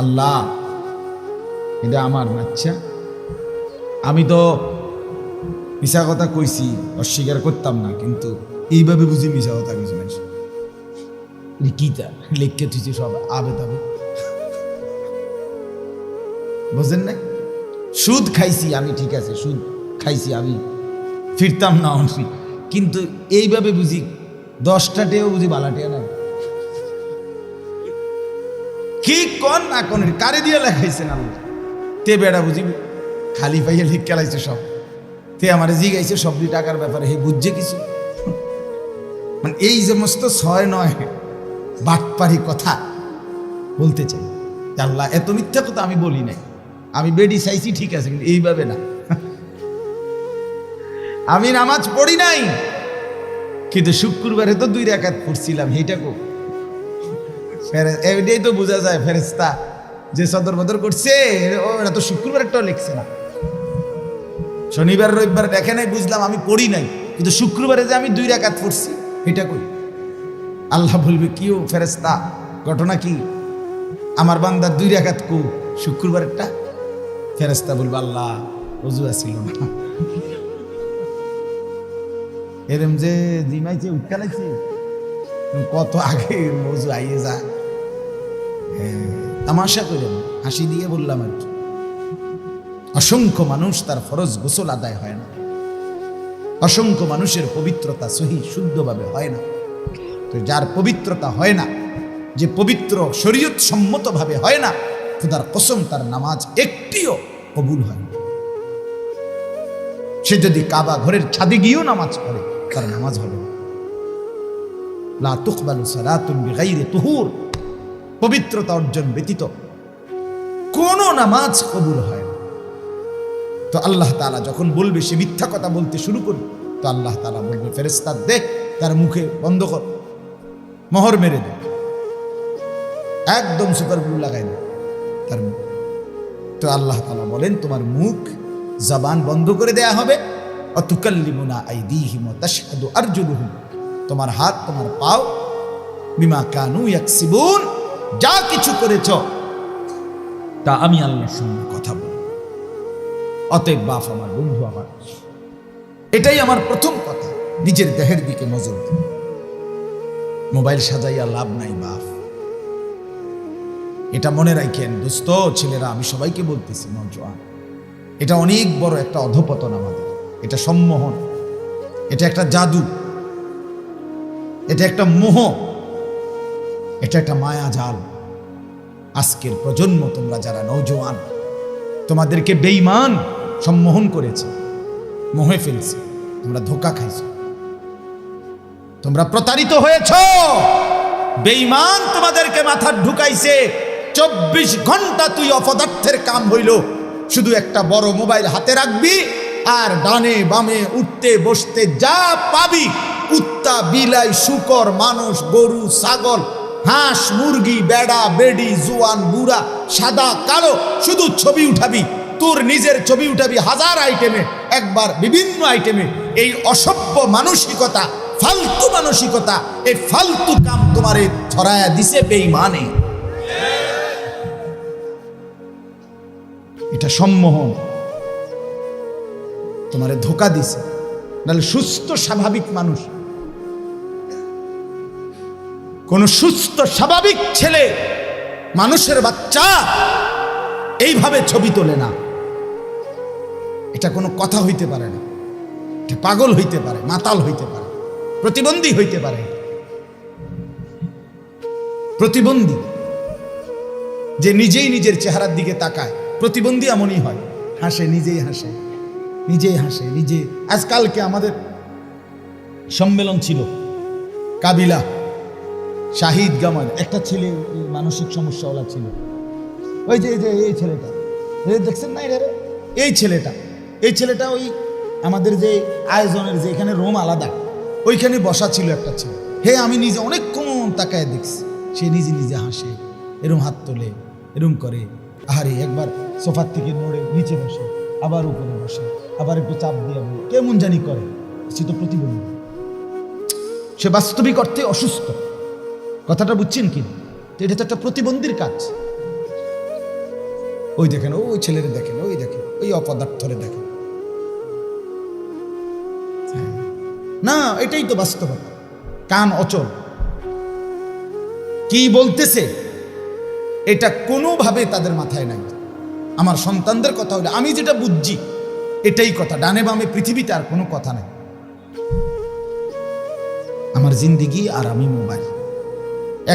আল্লাহ এটা আমার বাচ্চা, আমি তো মিশা কথা কইছি, অস্বীকার করতাম না, কিন্তু এইভাবে বুঝি মিশা কথা কিছু মানুষ কিতা লেখকে তুই সব আবে তবে বুঝেন না। সুদ খাইছি আমি, ঠিক আছে, সুদ খাইছি আমি, ফিরতাম না অনসি, কিন্তু এইভাবে বুঝি 10টাতেও বুঝি বালাটিয়া নাই। কি কন না কন কারে দিয়ে লেখাইছেন আল্লাহ, তে বেড়া বুঝি খালি পাইয়া লিখ খেলাইছে সব, তে আমার জিগাইছে সব টাকার ব্যাপারে, হে বুঝছে কিছু, মানে এই সমস্ত 6-9 বাটপারি কথা বলতে চাই। আল্লাহ এত মিথ্যা কথা আমি বলি নাই, আমি বেডি চাইছি ঠিক আছে, কিন্তু এইভাবে না। আমি নামাজ পড়ি নাই, কিন্তু শুক্রবারে তো 2 রাকাত পড়ছিলাম, এইটা কো এটাই তো বোঝা যায় ফেরেশতা যে সদর বদর করছে, ওরা তো শুক্রবারটাও লিখছে না। শনিবার রবিবার দেখে নাই বুঝলাম, আমি পড়ি নাই, কিন্তু শুক্রবারে যে আমি 2 রাকাত পড়ছি এটা কই। আল্লাহ বলবে কি ও ফেরেশতা, ঘটনা কি, আমার বান্দা 2 রাকাত কো শুক্রবারেরটা? ফেরেশতা বলবে আল্লাহ ওযু আসিল না, এরম যে জিমাইছে উৎকালাইছে কত আগে ওযু আইয়ে যা, তামাশা করে হাসি দিয়ে বললাম আর কি। অসংখ্য মানুষ তার ফরজ গোসল আদায় হয় না, অসংখ্য মানুষের পবিত্রতা সহি শুদ্ধভাবে হয় না। তো যার পবিত্রতা হয় না, যে পবিত্র শরীয়ত সম্মতভাবে হয় না, খোদার কসম তার নামাজ একটিও কবুল হয় না। সে যদি কাবা ঘরের ছাদে গিয়েও নামাজ পড়ে, তার নামাজ হবে না। লা তুকবালু সালাতুন বিগাইরি তুহুর, পবিত্রতা অর্জন ব্যতীত কোন নামাজ কবুল হয় না। তো আল্লাহ তাআলা যখন বলবে সে মিথ্যা কথা বলতে শুরু করবে, তো আল্লাহ তাআলা বলবে ফেরেশতা দেখ তার মুখে বন্ধ কর, মোহর মেরে দে, একদম সুপার গ্লু লাগাই দে তার মুখ। তো আল্লাহ তাআলা বলেন তোমার মুখ জবান বন্ধ করে দেয়া হবে, অতুকাল্লিমুনা আইদিহিম ওয়া তাশহাদু আরজুলুহুম, তোমার হাত তোমার পাও বিমা কানু ইয়াকসিবুন, যা কিছু করেছ তা আমি আল্লাহর সঙ্গে কথা বলবো। অতএব বাপ আমার, বন্ধু আমার, এটাই আমার প্রথম কথা, নিজের দেহের দিকে নজর দিন। মোবাইল সাজাইয়া লাভ নাই বাপ, এটা মনে রাখেন দোস্ত ছেলেরা, আমি সবাইকে বলতেছি নওজোয়ান, এটা অনেক বড় একটা অধপতন আমাদের, এটা সম্মোহন, এটা একটা জাদু, এটা একটা মোহ, এটা একটা মায়া জাল। আজকের প্রজন্ম তোমরা যারা নওজোয়ান, তোমাদেরকে বেঈমান সম্মোহন করেছে, মোহে ফেলছে, তোমরা ধোঁকা খাইছো, তোমরা প্রতারিত হয়েছ, বেঈমান তোমাদেরকে মাথা ঢুকাইছে। 24 ঘন্টা তুই অপদার্থের কাম হইল, শুধু একটা বড় মোবাইল হাতে রাখবি, আর ডানে বামে উঠতে বসতে যা পাবি, কুত্তা বিলাই শুকর মানুষ গরু ছাগল হাঁস মুরগি বেড়া বেডি জোয়ান বুড়া সাদা কালো, শুধু ছবি উঠাবি, তোর নিজের ছবি উঠাবি হাজার আইটেমে, একবার বিভিন্ন আইটেমে। এই অসভ্য মানসিকতা, ফালতু মানসিকতা, এই ফালতু কাম তোমারে ছড়ায়া দিছে বেঈমানে। এটা সম্মোহন, তোমারে ধোকা দিছে। নাহলে সুস্থ স্বাভাবিক মানুষ, কোন সুস্থ স্বাভাবিক ছেলে মানুষের বাচ্চা এইভাবে ছবি তোলে না। এটা কোনো কথা হইতে পারে না, এটা পাগল হইতে পারে, মাতাল হইতে পারে, প্রতিবন্ধী হইতে পারে। প্রতিবন্ধী যে নিজেই নিজের চেহারার দিকে তাকায়, প্রতিবন্ধী এমনই হয়, হাসে নিজেই হাসে, নিজেই হাসে নিজে। আজকালকে আমাদের সম্মেলন ছিল কাবিলা শাহিদ গামাল, একটা ছেলে মানসিক সমস্যাওয়ালা ছিল, ওই যে এই ছেলেটা দেখছেন না, এই ছেলেটা ওই আমাদের যে আয়োজনের যে এখানে রুম আলাদা, ওইখানে বসা ছিল একটা ছেলে। আমি নিজে অনেকক্ষণ তাকায় দেখছি, সে নিজে নিজে হাসে, এরম হাত তোলে, এরম করে, আরে একবার সোফার থেকে নড়ে নিচে বসে, আবার উপরে বসে, আবার একটু চাপ দিয়ে বলে, কেমন জানি করে। সে তো প্রতিবন্ধী, সে বাস্তবিক অর্থে অসুস্থ, কথাটা বুঝছেন কি? এটা তো একটা প্রতিবন্ধীর কাজ। ওই দেখেন, ওই ছেলেরে দেখেন, ওই দেখেন, ওই অপদার্থরে দেখেন। না, এটাই তো বাস্তবতা। কান অচল, কি বলতেছে এটা কোনোভাবে তাদের মাথায় নাই। আমার সন্তানদের কথা হলে আমি যেটা বুঝছি এটাই কথা, ডানে বামে পৃথিবীতে আর কোনো কথা নাই। আমার জিন্দিগি আর আমি মোবাইল,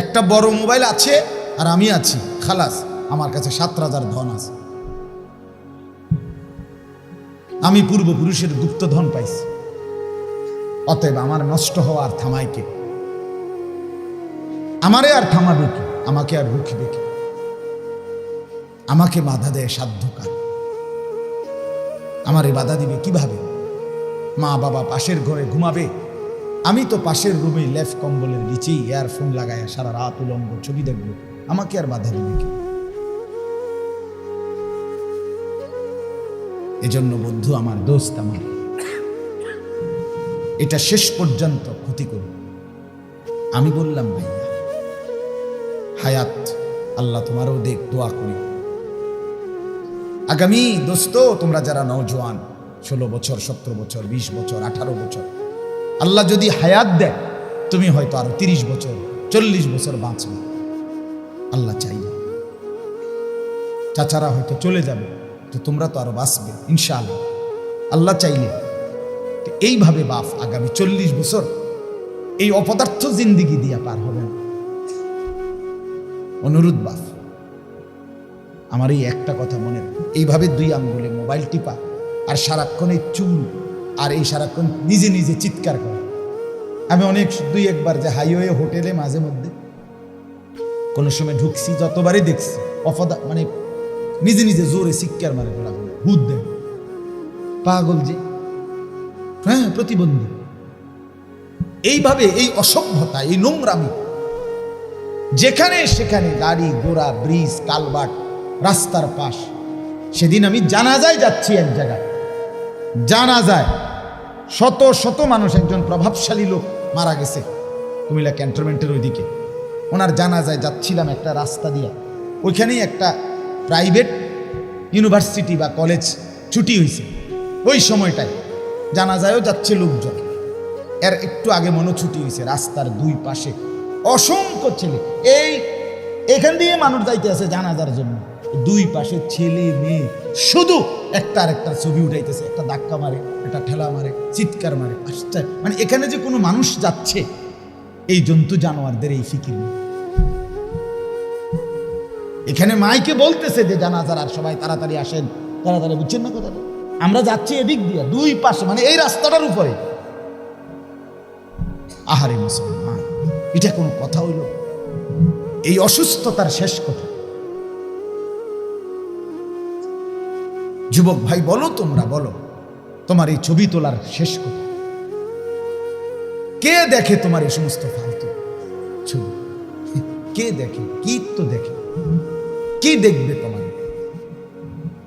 একটা বড় মোবাইল আছে আর আমি আছি, খালাস। আমার কাছে 7,000 ধন আছে, আমি পূর্বপুরুষের গুপ্ত ধন পাইছি। অতএব আমার নষ্ট হওয়া আর থামায় কে? আমারে আর থামাবে কে? আমাকে আর রুখবে কে? আমাকে বাধা দেয় সাধ্যকার, আমারে বাধা দিবে কিভাবে? মা বাবা পাশের ঘরে ঘুমাবে, আমি তো পাশের রুমে লেফ কম্বলের নিচেই ইয়ারফোন লাগায় সারা রাত উলঙ্গ ছবি দেখবো, আমাকে আর বাধা দিবে কে? এজন্য বন্ধু আমার, দোস্ত আমার, এটা শেষ পর্যন্ত ক্ষতি করবে। আমি বললাম ভাইয়া, হায়াত আল্লাহ তোমারও দেখ, দোয়া করি। আগামী দোস্ত, তোমরা যারা নওজোয়ান, 16 বছর, 17 বছর, 20 বছর, 18 বছর, আল্লাহ যদি হায়াত দেয়, তুমি হয়তো আরো 30 বছর, 40 বছর বাঁচবে, আল্লাহ চাইলে। চাচারা হয়তো চলে যাবে, তো তোমরা তো আরো বাঁচবে ইনশাআল্লাহ, আল্লাহ চাইলে। এইভাবে বাপ আগামী 40 বছর এই অপদার্থ জিন্দিগি দিয়া পার হবে না। অনুরোধ বাপ, আমার এই একটা কথা মনে রাখো, এইভাবে 2 আঙ্গুলে মোবাইল টিপা আর সারাক্ষণ এই চুল আর এই সারাক্ষণ নিজে নিজে চিৎকার করে। আমি অনেক 2-1 যে হাইওয়ে হোটেলে মাঝে মধ্যে কোনো সময় ঢুকছি, যতবারই দেখছি মানে নিজে নিজে জোরে চিৎকার মারে, ভূত দেয়, পাগল যে, হ্যাঁ প্রতিবন্ধী। এইভাবে এই অসভ্যতা, এই নোংরামি, যেখানে সেখানে গাড়ি ঘোড়া, ব্রিজ, কালভার্ট, রাস্তার পাশ। সেদিন আমি জানাজায় যাচ্ছি, এক জায়গায় জানাজায় শত শত মানুষ, একজন প্রভাবশালী লোক মারা গেছে কুমিল্লা ক্যান্টনমেন্টের ওইদিকে, ওনার জানাজায় যাচ্ছিলাম একটা রাস্তা দিয়ে। ওইখানেই একটা প্রাইভেট ইউনিভার্সিটি বা কলেজ ছুটি হয়েছে, ওই সময়টায় জানাজায়ও যাচ্ছে লোকজন। এর একটু আগে মনে ছুটি হয়েছে, রাস্তার 2 পাশে অসংখ্য ছেলে, এখান দিয়ে মানুষ যাইতে আছে জানাজার জন্য, 2 পাশে ছেলে মেয়ে শুধু একটা আরেকটা ছবি উঠাইতেছে, একটা ধাক্কা মারে, একটা ঠেলা মারে, চিৎকার মারে। মানে এখানে যে কোনো মানুষ যাচ্ছে, এই জন্তু জানোয়ারদের এই ফিকির নেই। এখানে মাইকে বলতেছে যে জানাজার, আর সবাই তাড়াতাড়ি আসেন, তাড়াতাড়ি, বুঝছেন না কথাটা? আমরা যাচ্ছি এদিক দিয়ে 2 পাশে, মানে এই রাস্তাটার উপরে। আহারে মুসলমান, এটা কোনো কথা হইল? এই অসুস্থতার শেষ কথা। যুবক ভাই বলো, তোমরা বলো, তোমার এই ছবি তোলার শেষ কথা কে দেখে? তোমার এই সমস্ত ফালতু ছবি কে দেখে? কি তো দেখে, কি দেখবে তোমার?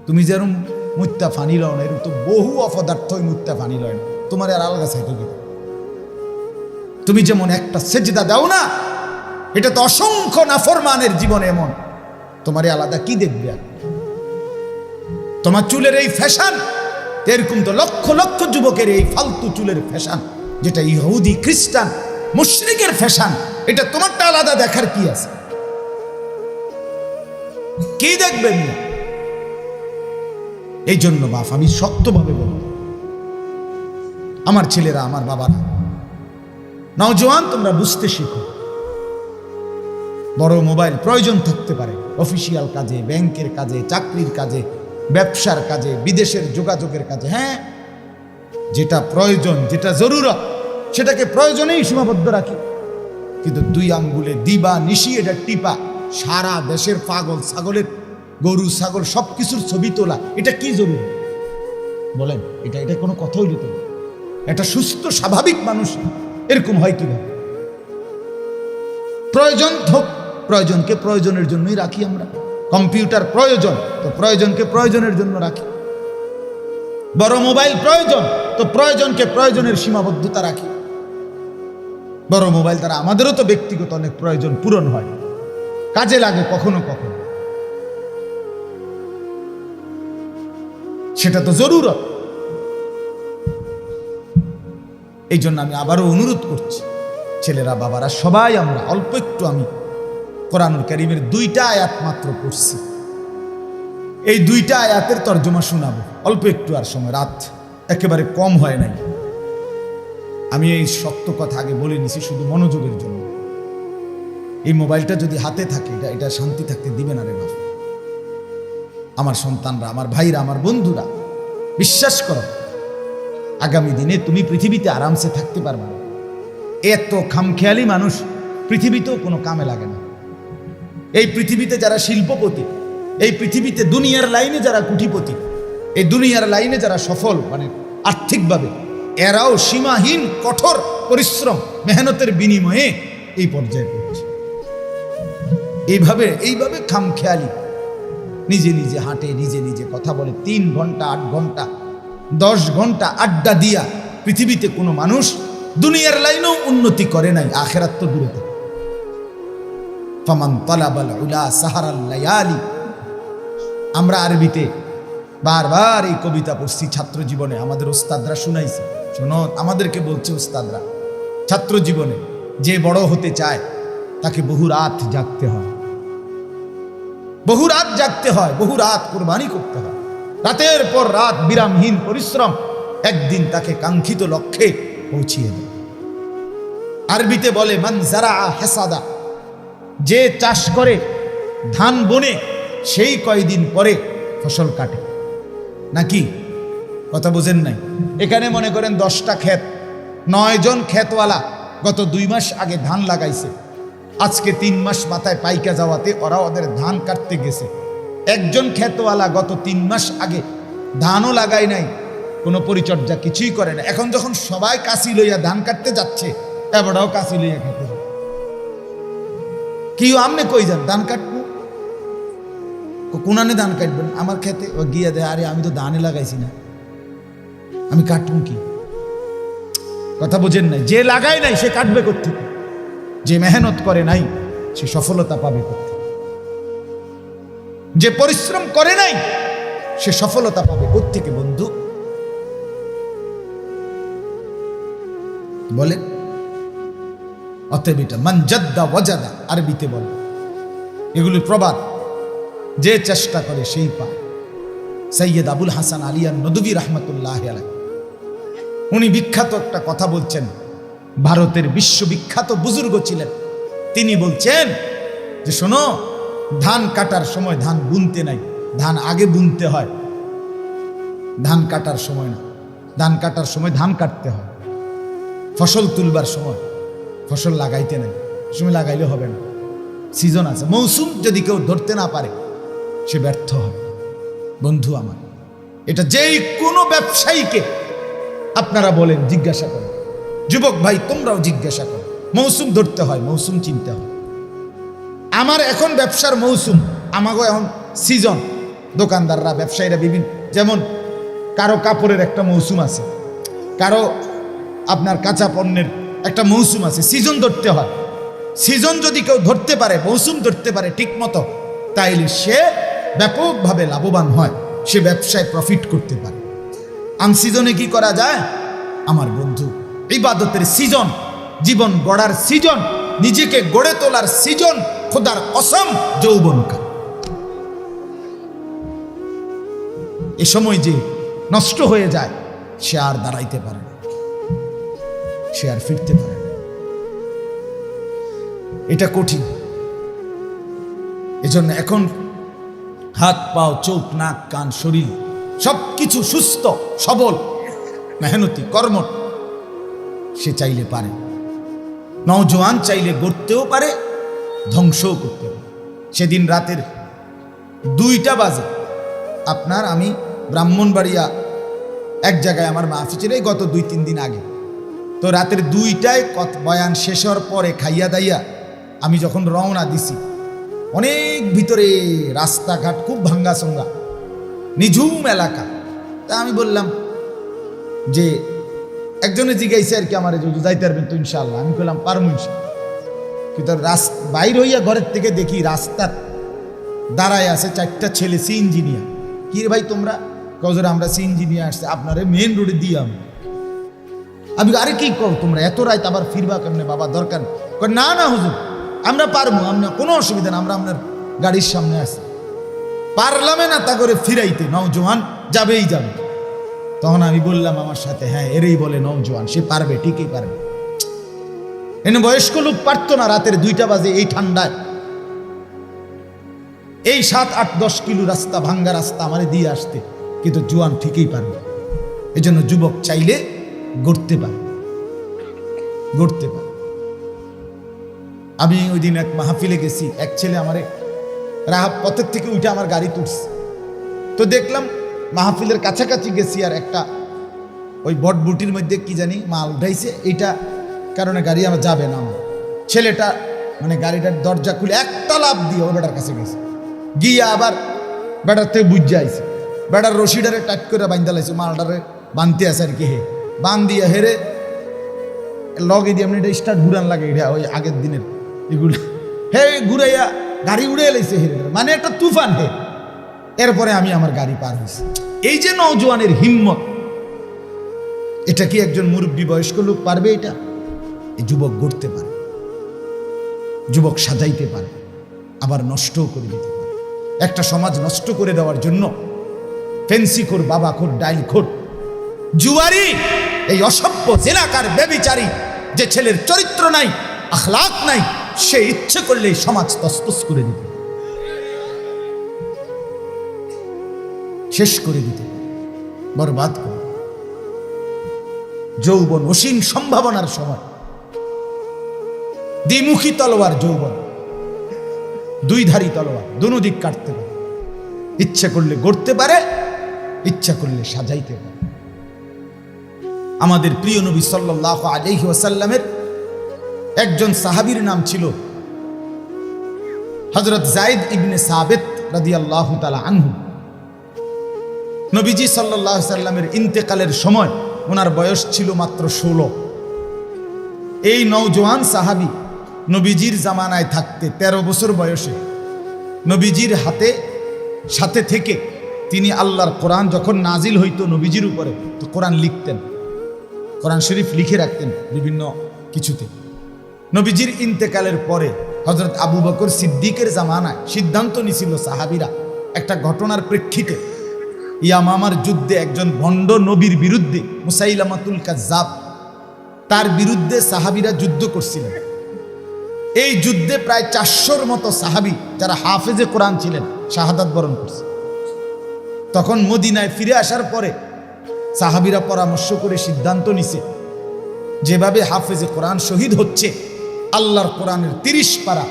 তুমি যেরকম মুত্তা ফানি লও না, এরকম তো বহু অপদার্থ মুত্তা ফানি লয় না, তোমার আর আলগা চাইতে গেলে। তুমি যেমন একটা সেজদা দাও না, এটা তো অসংখ্য নাফরমানের জীবনে এমন, তোমার আলাদা কি দেখবে? তোমার চুলের এই ফ্যাশন, এরকম তো লক্ষ লক্ষ যুবকের এই ফালতু চুলের ফ্যাশন, যেটা ইহুদি খ্রিস্টান মুশরিকের ফ্যাশন, এটা তোমারটা আলাদা দেখার কি আছে? কি দেখবেন না? এই জন্য বাপ, আমি শক্তভাবে বলব, আমার ছেলেরা, আমার বাবারা, নওজোয়ান, তোমরা বুঝতে শিখো। বড় মোবাইল প্রয়োজন থাকতে পারে, অফিসিয়াল কাজে, ব্যাংকের কাজে, চাকরির কাজে, ব্যবসার কাজে, বিদেশের যোগাযোগের কাজে, হ্যাঁ, যেটা প্রয়োজন, যেটা জরুরত, সেটাকে প্রয়োজনেই সীমাবদ্ধ রাখি। কিন্তু 2 আঙ্গুলে দিবা নিশি এটা টিপা সারা দেশের পাগল ছাগলের, গরু ছাগল সবকিছুর ছবি তোলা, এটা কি জরুরি বলেন? এটা কোনো কথা হইল তো? একটা সুস্থ স্বাভাবিক মানুষ এরকম হয় কিভাবে? প্রয়োজন হোক, প্রয়োজনকে প্রয়োজনের জন্যই রাখি আমরা। কম্পিউটার প্রয়োজন, তো প্রয়োজনকে প্রয়োজনের জন্য রাখি। বড় মোবাইল প্রয়োজন, তো প্রয়োজনকে প্রয়োজনের সীমাবদ্ধতা রাখি। বড় মোবাইল দ্বারা আমাদেরও তো ব্যক্তিগত অনেক প্রয়োজন পূরণ হয়, কাজে লাগে কখনো কখনো। সেটা তো জরুরত। এই জন্য আমি আবারও অনুরোধ করছি, ছেলেরা বাবারা সবাই আমরা অল্প একটু, আমি কোরআনুল কারীমের 2টা আয়াত মাত্র পড়ছি, এই 2টা আয়াতের তর্জমা শোনাবো অল্প একটু, আর সময় রাত একেবারে কম হয় নাই। আমি এই শক্ত কথা আগে বলে নিছি শুধু মনোযোগের জন্য। এই মোবাইলটা যদি হাতে থাকে, এটা শান্তি থাকতে দিবে না রে বাবা। আমার সন্তানরা, আমার ভাইরা, আমার বন্ধুরা, বিশ্বাস করো আগামী দিনে তুমি পৃথিবীতে আরামসে থাকতে পারবে না। এত খামখেয়ালি মানুষ পৃথিবীতেও কোনো কামে লাগে না। এই পৃথিবীতে যারা শিল্পপতি, এই পৃথিবীতে দুনিয়ার লাইনে যারা কোটিপতি, এই দুনিয়ার লাইনে যারা সফল মানে আর্থিকভাবে, এরাও সীমাহীন কঠোর পরিশ্রম মেহনতের বিনিময়ে এই পর্যায়ে পৌঁছে। এইভাবে খামখেয়ালি নিজে নিজে হাঁটে, নিজে নিজে কথা বলে, 3 ঘন্টা 8 ঘন্টা 10 ঘন্টা আড্ডা দিয়া পৃথিবীতে কোনো মানুষ দুনিয়ার লাইনেও উন্নতি করে নাই, আখেরাত তো দূরে থাকে। ফামান তালাবাল উলা সাহারাল লায়ালি। আমরা আরবিতে বারবার এই কবিতা পড়ছি ছাত্র জীবনে, আমাদের ওস্তাদরা শুনাইছে। শোনো, আমাদেরকে বলছে ওস্তাদরা, ছাত্র জীবনে যে বড় হতে চায় তাকে বহু রাত জাগতে হয়, বহু রাত জাগতে হয়, বহু রাত কুরবানি করতে হয়, রাতের পর রাত বিরামহীন পরিশ্রম একদিন তাকে কাঙ্ক্ষিত লক্ষ্যে পৌঁছিয়ে দেয়। আরবিতে বলে মান জারা হাসাদা, যে চাষ করে ধান বনে সেই কয়দিন পরে ফসল কাটে। নাকি কথা বোঝেন নাই? এখানে মনে করেন 10টা ক্ষেত, 9 জন ক্ষেতওয়ালা গত 2 মাস আগে ধান লাগাইছে, আজকে 3 মাস মাথায় পাইকা যাওয়াতে ওরা ওদের ধান কাটতে গেছে। একজন ক্ষেতওয়ালা গত 3 মাস আগে ধানও লাগায় নাই, কোনো পরিচর্যা কিছুই করে না। এখন যখন সবাই কাশি লইয়া ধান কাটতে যাচ্ছে, এবারও কাশি লইয়া খেতে যাবে। কি আমনে কই যান ধান কাটবো? কোনানে ধান কাটবেন? আমার খেতে গিয়া দেয়, আরে আমি তো ধানে লাগাইছি না, আমি কাটবো কি? কথা বোঝেন নাই? যে লাগায় নাই সে কাটবে কোত্থেকে? যে মেহনত করে নাই সে সফলতা পাবে কোত্থেকে? যে পরিশ্রম করে নাই সে সফলতা পাবে কোত্থেকে বন্ধু? বলে অতএব এটা মান জাদ্দা ওয়াজাদা আরবিতে বলে, এগুলি প্রবাদ। যে চেষ্টা করে সেই পায়। সৈয়দ আবুল হাসান আলিয়ান নদভী রহমতুল্লাহ আলাইহি উনি বিখ্যাত একটা কথা বলছেন, ভারতের বিশ্ববিখ্যাত বুজুর্গ ছিলেন। তিনি বলছেন যে শোনো, ধান কাটার সময় ধান বুনতে নাই, ধান আগে বুনতে হয়। ধান কাটার সময় না, ধান কাটার সময় ধান কাটতে হয়। ফসল তুলবার সময় ফসল লাগাইতে নাই, সময় লাগাইলে হবে না, সিজন আছে, মৌসুম যদি কেউ ধরতে না পারে সে ব্যর্থ হয়। বন্ধু আমার, এটা যেই কোনো ব্যবসায়ীকে আপনারা বলেন, জিজ্ঞাসা করেন, যুবক ভাই তোমরাও জিজ্ঞাসা করো, মৌসুম ধরতে হয়, মৌসুম চিনতে হয়। আমার এখন ব্যবসার মৌসুম, আমাকেও এখন সিজন। দোকানদাররা, ব্যবসায়ীরা বিভিন্ন, যেমন কারো কাপড়ের একটা মৌসুম আছে, কারো আপনার কাঁচা পণ্যের একটা মৌসুম আছে, সিজন ধরতে হয়। সিজন যদি কেউ ধরতে পারে, মৌসুম ধরতে পারে ঠিক মতো, তাইলে সে ব্যাপকভাবে লাভবান হয়, সে ব্যবসায় প্রফিট করতে পারে। আনসিজনে কি করা যায় আমার বন্ধু? ইবাদতের সিজন, জীবন গড়ার সিজন, নিজেকে গড়ে তোলার সিজন, খোদার কসম যৌবনকাল। এ সময় যে নষ্ট হয়ে যায় সে আর দাঁড়াইতে পারে না, সে আর ফিরতে পারে না। এটা কঠিন। এজন্য এখন হাত পাও, চোখ, নাক, কান, শরীর সবকিছু সুস্থ সবল, মেহনতি কর্মঠ সে চাইলে পারে। নওজোয়ান চাইলে গড়তেও পারে, ধ্বংসও করতে পারে। সেদিন রাতের 2টা বাজে আপনার, আমি ব্রাহ্মণবাড়িয়া এক জায়গায় আমার মাহফিল ছিল গত 2-3 দিন আগে। তো রাতের 2টায় বয়ান শেষ হওয়ার পরে খাইয়া দাইয়া আমি যখন রওনা দিছি, অনেক ভিতরে রাস্তাঘাট খুব ভাঙ্গাচোঙ্গা, নিঝুম এলাকা। তা আমি বললাম যে, একজনে জিজ্ঞাসা আর কি আমার, যাইতে পারবেন তো ইনশাআল্লাহ? আমি বললাম পারবো ইনশাআল্লাহ। কিন্তু বাইর হইয়া ঘরের থেকে দেখি রাস্তার দাঁড়ায় আছে 4টা ছেলে, সি ইঞ্জিনিয়ার। কি রে ভাই তোমরা? কজরে আমরা সিএনজি নিয়ে আসছি, আপনারে মেন রোডে দিয়ে আমি আরে কি কর তোমরা এত রাত আবার ফিরবা কেমনে বাবা, দরকার না না হুজুর আমরা পারবো, আমরা কোনো অসুবিধা না, আমরা আপনার গাড়ির সামনে আসি। পারলামে না তা করে ফিরাইতে, নওজোয়ান যাবেই যাবে। তখন আমি বললাম আমার সাথে, হ্যাঁ এরই বলে নওজোয়ান, সে পারবে, ঠিকই পারবে। এনে বয়স্ক লোক পারতো না রাতের 2টা বাজে এই ঠান্ডায় এই 7-8-10 কিলো রাস্তা, ভাঙ্গা রাস্তা আমারে দিয়ে আসতে, কিন্তু জোয়ান ঠিকই পারবে। এই জন্য যুবক চাইলে গড়তে পারে, গড়তে পারে। আমি ওই দিন এক মাহফিলে গেছি, এক ছেলে আমারে রাহাব পথের থেকে উঠে আমার গাড়ি তুলছে। তো দেখলাম মাহফিলের কাছাকাছি গেছি, আর একটা ওই বটবুটির মধ্যে কি জানি মাল উঠাইছে, এইটা কারণে গাড়ি আমার যাবে না। আমার ছেলেটা মানে গাড়িটার দরজা খুলে একটা লাফ দিয়ে ওই বেটার কাছে গেছে, গিয়ে আবার বেটার থেকে বুঝে আইছে, বেটার রশিডারে টাইট করে বান্ধা লাইছে, মালটারে বানতে আছে আর কি, হে বান দিয়ে হেরে লগে দিয়ে এমনি এটা স্টার্ট ঘুরান লাগে, এটা ওই আগের দিনের এগুলো হে ঘুরাইয়া গাড়ি উড়ে এলাইছে হেরে, মানে একটা তুফান হে। এরপরে আমি আমার গাড়ি পার হয়েছি। এই যে নওজোয়ানের হিম্মত, এটা কি একজন মুরব্বী বয়স্ক লোক পারবে? এটা এই যুবক গড়তে পারে, যুবক সাজাইতে পারে, আবার নষ্টও করে দিতে পারে। একটা সমাজ নষ্ট করে দেওয়ার জন্য ফেন্সিখোর, বাবাখোর, ডাইলখোর, জুয়ারি, এই অসভ্য জেনাকার ব্যভিচারী, যে ছেলের চরিত্র নাই, আখলাক নাই, সে ইচ্ছে করলে সমাজ তসতস করে দিতে, শেষ করে দিতে, বরবাদ করে। যৌবন অসীম সম্ভাবনার সময়, দ্বিমুখী তলোয়ার যৌবন, 2ধারী তলোয়ার, দোনো দিক কাটতে পারে। ইচ্ছা করলে গড়তে পারে, ইচ্ছা করলে সাজাইতে পারে। আমাদের প্রিয় নবী সাল্লাল্লাহু আলাইহি ওয়াসাল্লামের একজন সাহাবীর নাম ছিল হযরত যায়েদ ইবনে সাবিত রাদিয়াল্লাহু তাআলা আনহু। নবীজি সাল্লাল্লাহু আলাইহি ওয়াসাল্লামের ইন্তেকালের সময় ওনার বয়স ছিল মাত্র 16। এই নওজোয়ান সাহাবী নবীজির জামানায় থাকতে 13 বছর বয়সে নবীজির সাথে থেকে তিনি আল্লাহর কোরআন যখন নাজিল হইতো নবীজির উপরে, তো কোরআন লিখতেন, কোরআন শরীফ লিখে রাখতেন বিভিন্ন কিছুতে। নবীজির ইন্তেকালের পরে হযরত আবু বকর সিদ্দিকের জামানায় সিদ্ধান্ত নিছিল সাহাবীরা একটা ঘটনার প্রেক্ষিতে, ইয়ামামার যুদ্ধে একজন ভণ্ড নবীর বিরুদ্ধে, মুসাইলামাতুল কাজ্জাব, তার বিরুদ্ধে সাহাবীরা যুদ্ধ করছিলেন। এই যুদ্ধে প্রায় 400-র মতো সাহাবী যারা হাফেজে কোরআন ছিলেন শাহাদাত বরণ করছে। তখন মদিনায় ফিরে আসার পরে সাহাবীরা পরামর্শ করে সিদ্ধান্ত নিছে, যেভাবে হাফেজে কোরআন শহীদ হচ্ছে, আল্লাহর কোরআনের 30 পারা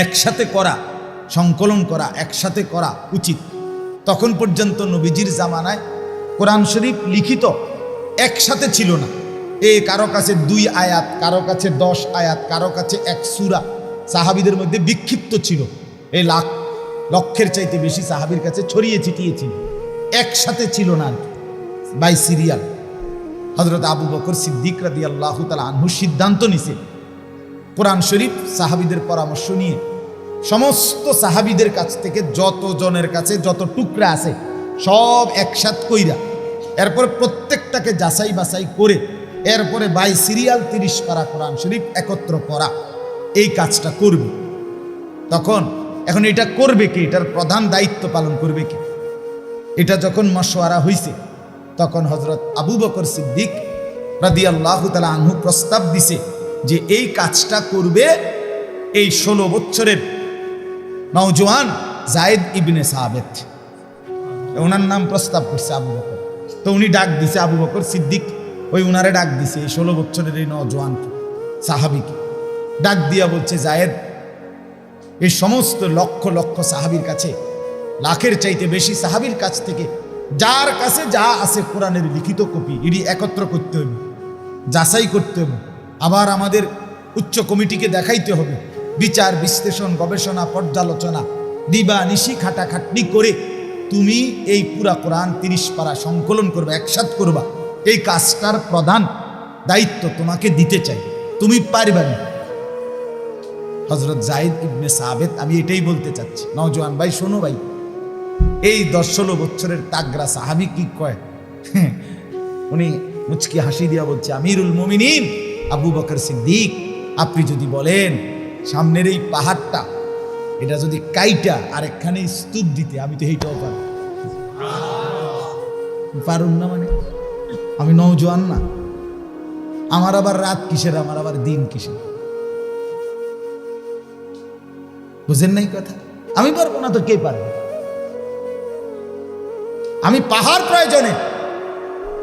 একসাথে করা, সংকলন করা, একসাথে করা উচিত। তখন পর্যন্ত নবীজির জামানায় কোরআন শরীফ লিখিত একসাথে ছিল না। কারো কাছে 2 আয়াত, কারো কাছে 10 আয়াত, কারো কাছে 1 সূরা, সাহাবীদের মধ্যে বিক্ষিপ্ত ছিল। এই লক্ষের চাইতে বেশি সাহাবীর কাছে ছড়িয়ে ছিটিয়ে ছিল, একসাথে ছিল না বাই সিরিয়াল। হযরত আবু বকর সিদ্দিক রাদিয়াল্লাহু তাআলা আনহু সিদ্ধান্ত নিছে কোরআন শরীফ সাহাবীদের পরামর্শ নিয়ে সমস্ত সাহাবীদের কাছ থেকে যত জনের কাছে যত টুকরা আছে সব একসাথ কইরা, এরপর প্রত্যেকটাকে যাচাই বাছাই করে, এরপরে বাই সিরিয়াল 30 পারা কোরআন শরীফ একত্র করা, এই কাজটা করবে। এখন এটা করবে কে? এটার প্রধান দায়িত্ব পালন করবে কে? এটা যখন মশওয়ারা হইছে, তখন হযরত আবু বকর সিদ্দিক রাদিয়াল্লাহু তাআলা আনহু প্রস্তাব দিছে যে এই কাজটা করবে এই 16 বছরের নওজোয়ান যায়েদ ইবনে সাবিত। ওনার নাম প্রস্তাব করছে আবু বকর। তো উনি ডাক দিছে, আবু বকর সিদ্দিক ওই উনারে ডাক দিছে, এই 16 বছরের এই নওজোয়ানকে, সাহাবীকে ডাক দিয়া বলছে, যায়েদ, এই সমস্ত লক্ষ লক্ষ সাহাবীর কাছে, লাখের চাইতে বেশি সাহাবীর কাছ থেকে যার কাছে যা আছে কোরআনের লিখিত কপি, এটি একত্র করতে হবে, যাচাই করতে হবে, আবার আমাদের উচ্চ কমিটিকে দেখাইতে হবে, বিচার বিশ্লেষণ গবেষণা পর্যালোচনা দিবা নিশি খাটাখাটনি করে তুমি এই পুরা কোরআন 30 পারা সংকলন করবা, একসাথ করবা। এই কাজটার প্রধান দায়িত্ব তোমাকে দিতে চাই, তুমি পারবে না। হযরত যায়েদ ইবনে সাবিত, আমি এটাই বলতে চাচ্ছি, নওজোয়ান ভাই শোনো ভাই, এই 10-16 বছরের তাগরা সাহাবি কি কয়, উনি মুচকি হাসি দিয়া বলছে, আমিরুল মুমিনিন আবু বকর সিদ্দিক, আপনি যদি বলেন সামনের এই পাহাড়টা এটা যদি কাইটা আর একখানে স্তূপ দিতে, আমি তো এইটাও পারুম না। মানে আমি নওজোয়ান না, আমার আবার রাত কিসের, আমার আবার দিন কিসের, বুঝেন নাই কথা? আমি পারবো না তো কে পারবে? আমি পাহাড় প্রয়োজনে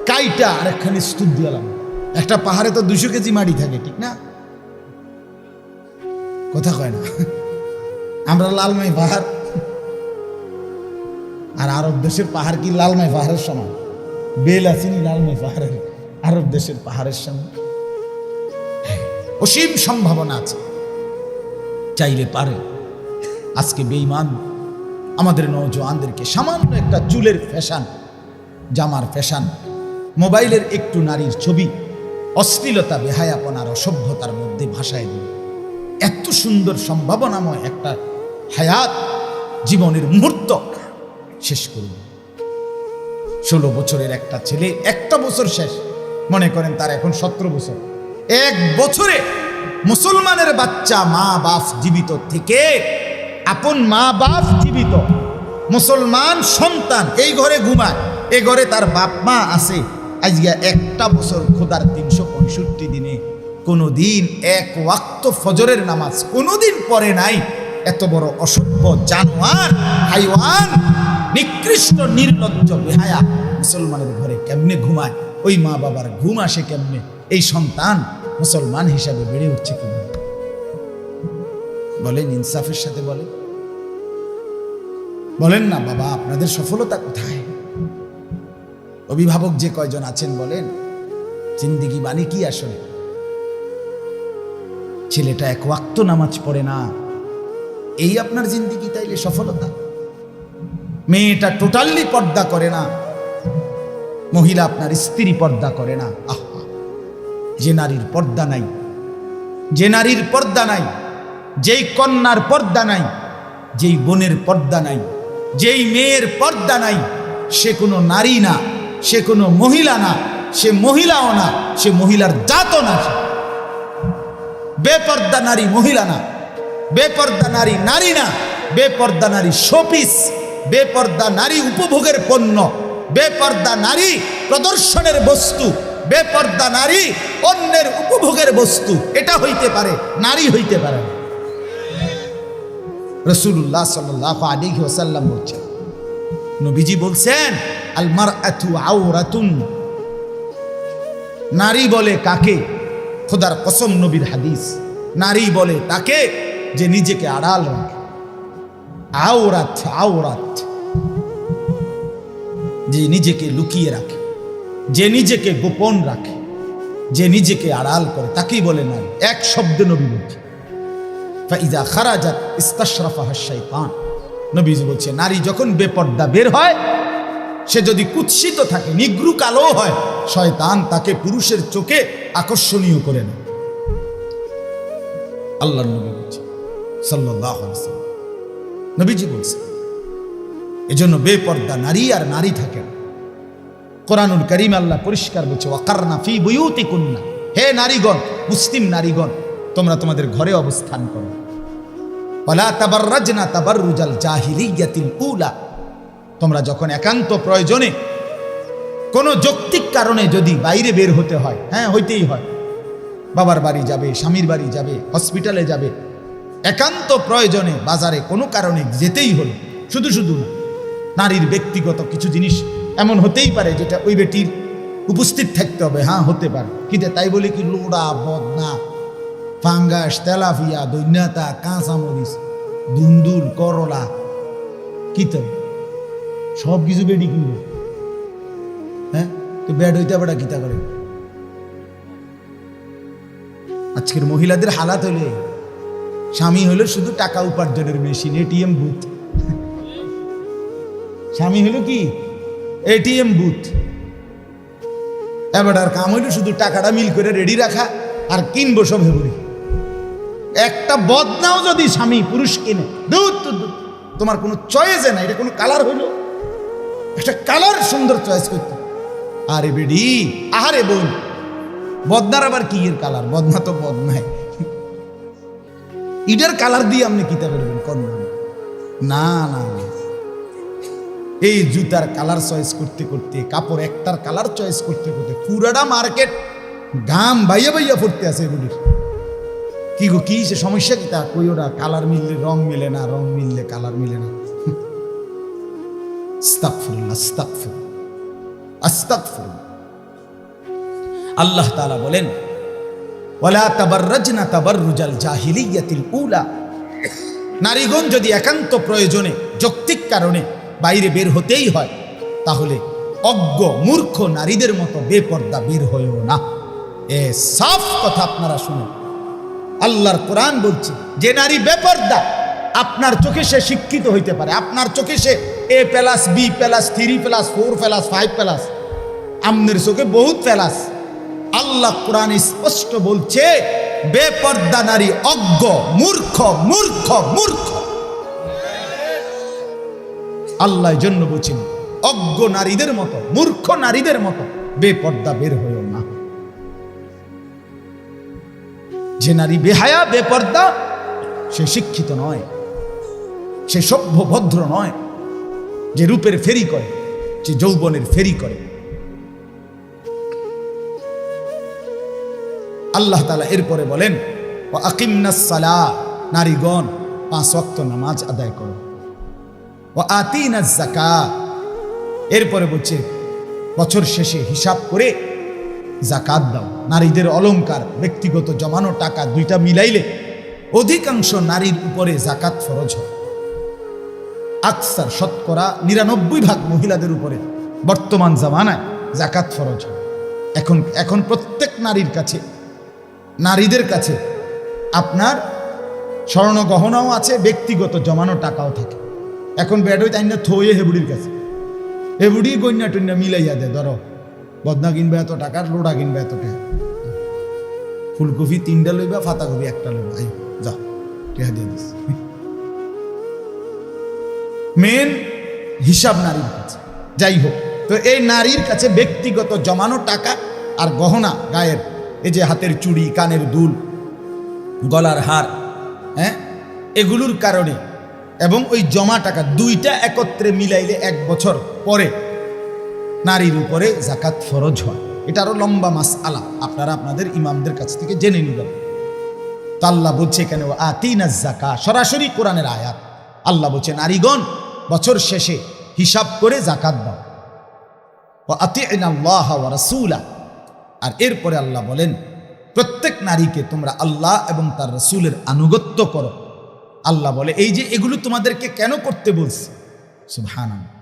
কাইটা আর একখানে স্তূপ দিলাম। একটা পাহাড়ে তো 200 কেজি মাটি থাকে, ঠিক না? কথা কয় না? আমরা লালমাই পাহাড়, আর আরব দেশের পাহাড় কি লালমাই পাহাড়ের সমান? বেল আসেনি লালমাই পাহাড়ের, আরব দেশের পাহাড়ের সামনে অসীম সম্ভাবনা আছে, চাইলে পারে। আজকে বেঈমান আমাদের নওজোয়ানদেরকে সামান্য একটা চুলের ফ্যাশন, জামার ফ্যাশন, মোবাইলের একটু নারীর ছবি, অশ্লীলতা, বেহায়াপনার, অসভ্যতার মধ্যে ভাসায় দিল। এত সুন্দর সম্ভাবনাময় একটা হায়াত, জীবনের মুহূর্ত শেষ করল। 16 বছরের একটা ছেলে, একটা বছর শেষ, মনে করেন তার এখন 17 বছর। 1 বছরে মুসলমানের বাচ্চা, মা বাপ জীবিত থেকে, আপন মা বাপ জীবিত, মুসলমান সন্তান এই ঘরে ঘুমায়, এ ঘরে তার বাপ মা আছে। আজকে একটা বছর খোদার 365 দিনে কোনোদিন 1 ওয়াক্ত ফজরের নামাজ কোনোদিন পড়ে নাই। এত বড় অসভ্য, জানোয়ার, হাইওয়ান, নিকৃষ্ট, নির্লজ্জ, বেহায়া মুসলমানের ঘরে কেমনে ঘুমায়? ওই মা বাবার ঘুম আসে কেমনে? এই সন্তান মুসলমান হিসাবে বেড়ে উঠছে কিভাবে? বলেন, ইনসাফের সাথে বলেন, বলেন না বাবা, আপনাদের সফলতা কোথায়? অভিভাবক যে কয়জন আছেন বলেন, জিন্দিগি মানে কি আসলে? ছেলেটা 1 ওয়াক্ত নামাজ পড়ে না, এই আপনার জিন্দিগি তাইলে সফলতা? মেয়েটা টোটালি পর্দা করে না, মহিলা আপনার স্ত্রী পর্দা করে না। আহা, যে নারীর পর্দা নাই, যে নারীর পর্দা নাই, যেই কন্যার পর্দা নাই, যেই বোনের পর্দা নাই, যেই মেয়ের পর্দা নাই, সে কোনো নারী না, সে কোনো মহিলা না, সে মহিলাও না, সে মহিলার জাতও না। বেপর্দা নারী মহিলা না, বেপর্দা নারী নারী না, বেপর্দা নারী শোপিস, বেপর্দা নারী উপভোগের পণ্য, বেপর্দা নারী প্রদর্শনের বস্তু, বেপর্দা নারী অন্যের উপভোগের বস্তু। এটা হইতে পারে, নারী হইতে পারে না। রাসূলুল্লাহ সাল্লাল্লাহু আলাইহি ওয়াসাল্লাম বলছেন, নবীজি বলছেন, আল মারআতু আওরাতুন, নারী বলে কাকে? খোদার কসম, নবীর হাদিস, নারী বলে তাকে যে নিজেকে আড়াল রাখে। আওরাত, আওরাত, যে নিজেকে লুকিয়ে রাখে, যে নিজেকে গোপন রাখে, যে নিজেকে আড়াল করে, তাকেই বলে নারী। এক শব্দে নবী বলছে, ফাইজা খারাজাত ইস্তাশরাফাহা শাইতান। নবীজি বলছে, নারী যখন বেপর্দা বের হয়, সে যদি কুৎসিত থাকে, নিগ্রু কালো হয়, শয়তান তাকে পুরুষের চোখে আকর্ষণীয় করে না। আল্লাহর নবী বলছে সাল্লাল্লাহু আলাইহি ওয়াসাল্লাম, নবীজি বলছে, এজন্য বেপর্দা নারী আর নারী থাকে না। কোরআনুল কারীম আল্লাহ পরিষ্কার বলছে, ওয়াকারনা ফি বুয়ুতিকুন্না, হে নারীগণ, মুসলিম নারীগণ, তোমরা তোমাদের ঘরে অবস্থান করো। ওয়ালা তাবাররাজনা তাবাররুজাল জাহিলিয়াতিল উলা, তোমরা যখন একান্ত প্রয়োজনে কোনো যৌক্তিক কারণে যদি বাইরে বের হতে হয়, হ্যাঁ হইতেই হয়, বাবার বাড়ি যাবে, স্বামীর বাড়ি যাবে, হসপিটালে যাবে, একান্ত প্রয়োজনে বাজারে কোনো কারণে যেতেই হলো, শুধু শুধু না, নারীর ব্যক্তিগত কিছু জিনিস এমন হতেই পারে যেটা ওই বেটির উপস্থিত থাকতে হবে, হ্যাঁ হতে পারে, কিন্তু তাই বলে কি লোড়া, বদনা, ফাঙ্গাস, তেলাপিয়া, দৈন্যতা, কাঁচামরিচ, দুন্দুল, করলা, কি তো সব কিছু বেডি কিনবে? হ্যাঁ, তো ব্যাড হইতে আবার কিতা করে? আজকের মহিলাদের হালাত হলে, স্বামী হলো শুধু টাকা উপার্জনের মেশিন, এটিএম বুথ। স্বামী হলো কি? ATM booth. এবার আর কাম হইলো শুধু টাকাটা মিল করে রেডি রাখা আর কিনবো সব হেবুরি। একটা বদনাও যদি স্বামী পুরুষ কিনে, তোমার কোনো চয়েসে না, এটা কোনো কালার হইলো? একটা কালার সুন্দর চয়েস করতে। আরে বেডি, আরে বোন, বদনার আবার কি এর কালার? বদনা তো বদনাই, ইটার কালার দিয়ে আপনি কিতা করবেন? না না না, এই জুতার কালার চয়েস করতে করতে, কাপড় একটার কালার চয়েস করতে করতে পুরাটা মার্কেট গাম বাইয়া বাইয়া পড়তে আছে বুড়ির। কি গো, কি সে সমস্যা? কি তা কই? ওরা কালার মিললে রং মিলে না, রং মিললে কালার মিলে না। আস্তাগফিরুল্লাহ, আস্তাগফিরুল্লাহ, আস্তাগফিরুল্লাহ। আল্লাহ তাআলা বলেন, ওয়ালা তাবাররাজনা তাবাররুজাল জাহিলিয়াতিল উলা। নারীগণ যদি একান্ত প্রয়োজনে, যৌক্তিক কারণে বাইরে বের হতেই হয়, তাহলে অজ্ঞ মূর্খ নারীদের মতো বেপর্দা বের হয়েও না। এ সাফ কথা আপনারা শুনুন, আল্লাহর কোরআন বলছে যে নারী বেপর্দা, আপনার চোখে সে শিক্ষিত হইতে পারে, আপনার চোখে সে A+, B+, 3+, 4+, 5+, আমনের চোখে বহুত প্লাস। আল্লাহ কোরআন স্পষ্ট বলছে বেপর্দা নারী অজ্ঞ, মূর্খ, মূর্খ, মূর্খ। আল্লাহ জন্য বলছেন অজ্ঞ নারীদের মতো, মূর্খ নারীদের মতো বেপর্দা বের হইও না। যে নারী বেহায়া, বেপর্দা, সে শিক্ষিত নয়, সে সভ্য ভদ্র নয়। যে রূপের ফেরি করে, যে যৌবনের ফেরি করে। আল্লাহ তাআলা এরপরে বলেন, ওয়া আকিমনাস সালাহ, নারীগণ 5 ওয়াক্ত নামাজ আদায় করো। ওয়া আতিনাজ যাকাত, এরপরে বলছে বছর শেষে হিসাব করে যাকাত দাও। নারীদের অলংকার, ব্যক্তিগত জমানো টাকা দুইটা মিলাইলে অধিকাংশ নারীর উপরে যাকাত ফরজ হয়। আকসার, শতকরা 99% মহিলাদের উপরে বর্তমান জামানায় যাকাত ফরজ হয়। এখন প্রত্যেক নারীর কাছে, নারীদের কাছে আপনার স্বর্ণ গহনাও আছে, ব্যক্তিগত জমানো টাকাও থাকে। এখন বেডই তাই না থয়ে হেবুড়ির কাছে, হেবুড়ি গন্যা টন্যা মিলাইয়া দে, ধরো বদনা কিনবে এত টাকার, লোড়া কিনবে এত টাকা, ফুলকপি 3টা লইবা, ফাতাকপি 1টা লইবা, আই যা টেহা দিয়ে দিস। মেন হিসাব নারীর কাছে। যাই হোক, তো এই নারীর কাছে ব্যক্তিগত জমানো টাকা আর গহনা, গায়ের এই যে হাতের চুড়ি, কানের দুল, গলার হার, এগুলোর কারণে এবং ওই জমা টাকা দুইটা একত্রে মিলাইলে 1 বছর পরে নারীর উপরে যাকাত ফরজ হয়। এটা আরো লম্বা মাসআলা, আপনারা আপনাদের ইমামদের কাছ থেকে জেনে নিবেন। তো আল্লাহ বলছে এখানে আতিনাজ যাকাত, সরাসরি কোরআনের আয়াত। আল্লাহ বলছে নারীগণ বছর শেষে হিসাব করে যাকাত দাও। ওয়া আতিনাল্লাহ ওয়া রাসূলা, আর এরপরে আল্লাহ বলেন প্রত্যেক নারীকে তোমরা আল্লাহ এবং তার রাসূলের আনুগত্য করো। আল্লাহ বলে এই যে এগুলো তোমাদেরকে কেন করতে বলছে, সুবহানাল্লাহ।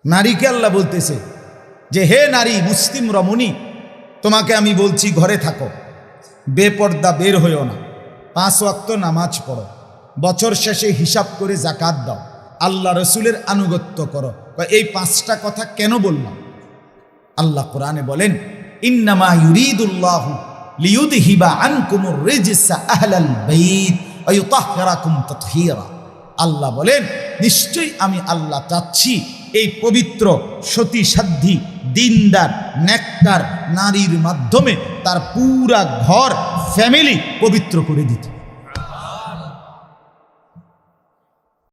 নারীকে আল্লাহ বলতেছে যে হে নারী, মুসলিম রমণী, তোমাকে আমি বলছি ঘরে থাকো, বেপর্দা বের হইও না, 5 ওয়াক্ত নামাজ পড়ো, বছর শেষে হিসাব করে যাকাত দাও, আল্লাহ রসুলের আনুগত্য করো। এই 5টা কথা কেন বললাম? আল্লাহ কোরআনে বলেন, ইন্নামা ইউরিদুল্লাহু লিইউযহিবা আনকুমুর রিজসা আহলাল বাইত ওয়া ইউতাহহিরাকুম তাতহীরা। আল্লাহ বলেন নিশ্চয়ই আমি আল্লাহ চাচ্ছি এই পবিত্র, সতী সাধ্বী, দিনদার, নেককার নারীর মাধ্যমে তার পুরা ঘর, ফ্যামিলি পবিত্র করে দিতে।